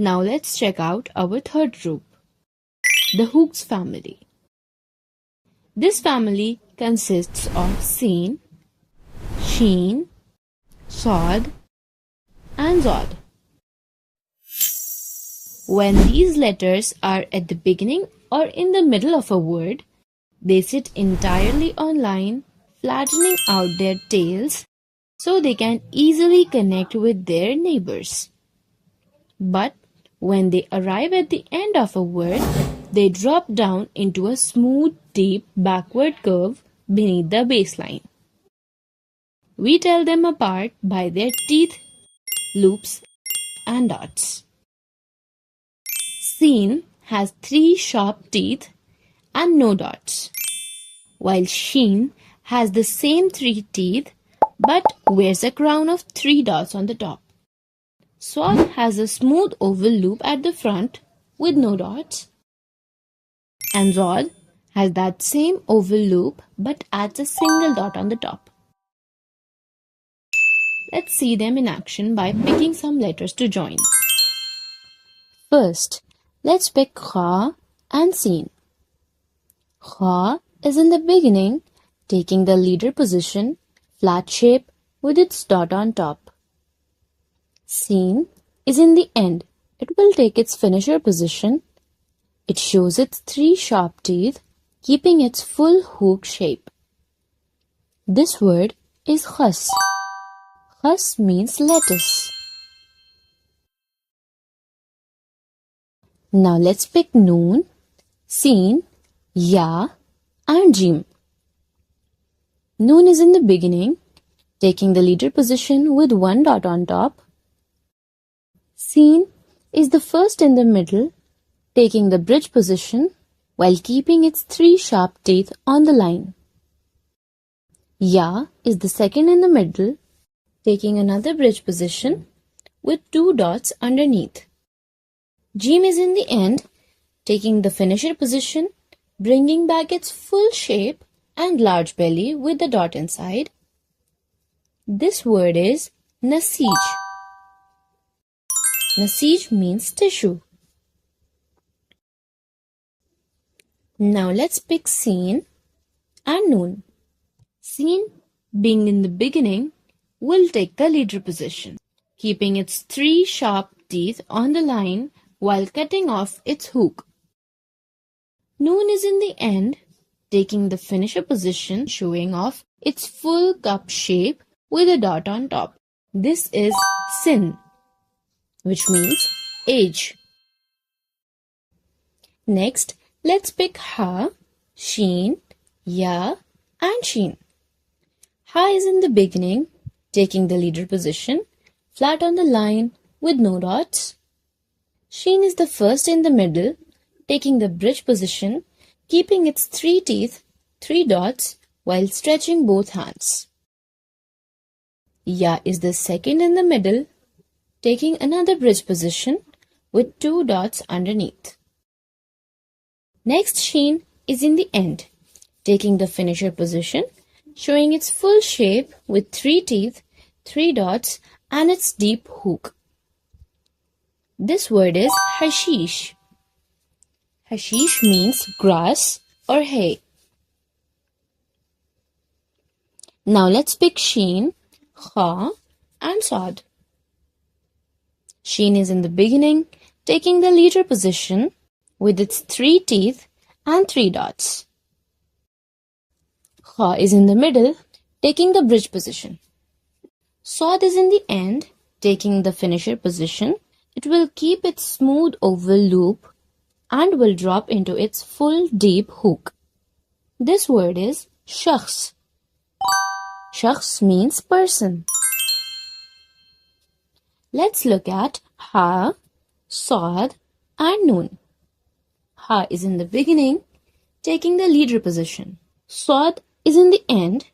Now let's check out our third group, the hooks family. This family consists of Seen, Sheen, Swaad, and Dhaad. When these letters are at the beginning or in the middle of a word, they sit entirely on line, flattening out their tails so they can easily connect with their neighbors. But when they arrive at the end of a word, they drop down into a smooth, deep backward curve beneath the baseline. We tell them apart by their teeth, loops, and dots. Seen has 3 sharp teeth and no dots, while Sheen has the same 3 teeth but wears a crown of 3 dots on the top. Swaad has a smooth oval loop at the front with no dots, and Dhaad has that same oval loop but adds a single dot on the top. Let's see them in action by picking some letters to join. First, let's pick khaa and seen. Khaa is in the beginning, taking the leader position, flat shape with its dot on top. Seen is in the end. It will take its finisher position. It shows its 3 sharp teeth, keeping its full hook shape. This word is khas. Khas means lettuce. Now let's pick noon, seen, ya, and jeem. Noon is in the beginning, taking the leader position with 1 dot on top. Seen is the first in the middle, taking the bridge position while keeping its 3 sharp teeth on the line. Ya is the second in the middle, taking another bridge position with 2 dots underneath. Jeem is in the end, taking the finisher position, bringing back its full shape and large belly with the dot inside. This word is nasij. Nasij means tissue. Now let's pick seen and noon. Seen, being in the beginning, will take the leader position, keeping its 3 sharp teeth on the line while cutting off its hook. Noon is in the end, taking the finisher position, showing off its full cup shape with a dot on top. This is sin, which means age. Next, let's pick ha, sheen, ya, and sheen. Ha is in the beginning, taking the leader position, flat on the line with no dots. Sheen is the first in the middle, taking the bridge position, keeping its 3 teeth, 3 dots, while stretching both hands. Ya is the second in the middle, taking another bridge position with 2 dots underneath. Next, sheen is in the end, taking the finisher position, showing its full shape with 3 teeth, 3 dots, and its deep hook. This word is hashish. Hashish means grass or hay. Now let's pick sheen, khaa, and saad. Sheen is in the beginning, taking the leader position with its 3 teeth and 3 dots. Khaa is in the middle, taking the bridge position. Swaad is in the end, taking the finisher position. It will keep its smooth oval loop and will drop into its full deep hook. This word is shakhs. Shakhs means person. Let's look at ha, saad, and noon. Ha is in the beginning, taking the leader position. Swaad is in the end.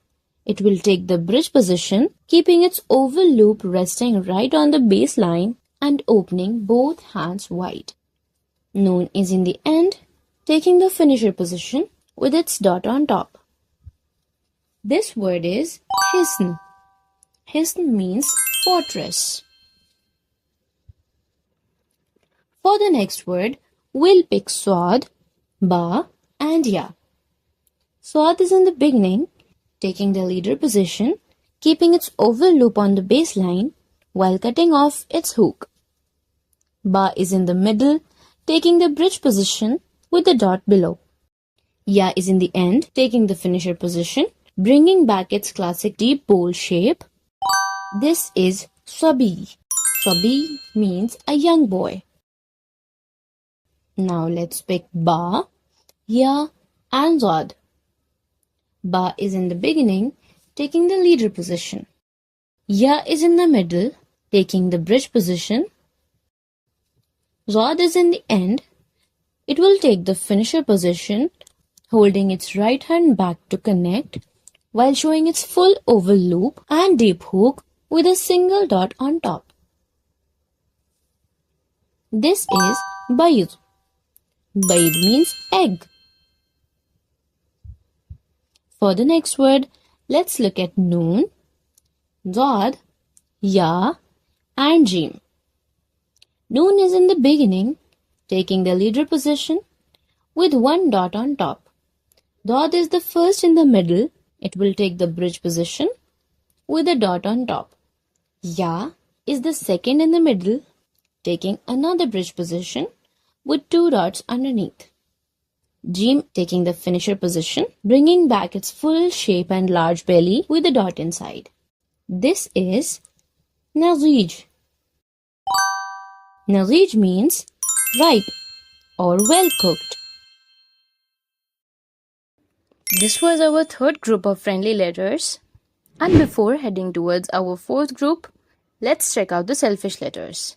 It will take the bridge position, keeping its oval loop resting right on the baseline and opening both hands wide. Noon is in the end, taking the finisher position with its dot on top. This word is hisn. Hisn means fortress. For the next word, we'll pick swaad, ba, and ya. Swaad is in the beginning, taking the leader position, keeping its oval loop on the baseline while cutting off its hook. Ba is in the middle, taking the bridge position with the dot below. Ya is in the end, taking the finisher position, bringing back its classic deep bowl shape. This is swabi. Swabi means a young boy. Now let's pick ba, ya, and dwaad. Ba is in the beginning, taking the leader position. Ya is in the middle, taking the bridge position. Dwaad is in the end. It will take the finisher position, holding its right hand back to connect, while showing its full oval loop and deep hook with a single dot on top. This is bayd. Bayd means egg. For the next word, let's look at noon, dwaad, ya, and jeem. Noon is in the beginning, taking the leader position with one dot on top. Dwaad is the first in the middle. It will take the bridge position with a dot on top. Ya is the second in the middle, taking another bridge position with two dots underneath. Jeem taking the finisher position, bringing back its full shape and large belly with a dot inside. This is nazij. Nazij means ripe or well cooked. This was our third group of friendly letters. And before heading towards our fourth group, let's check out the selfish letters.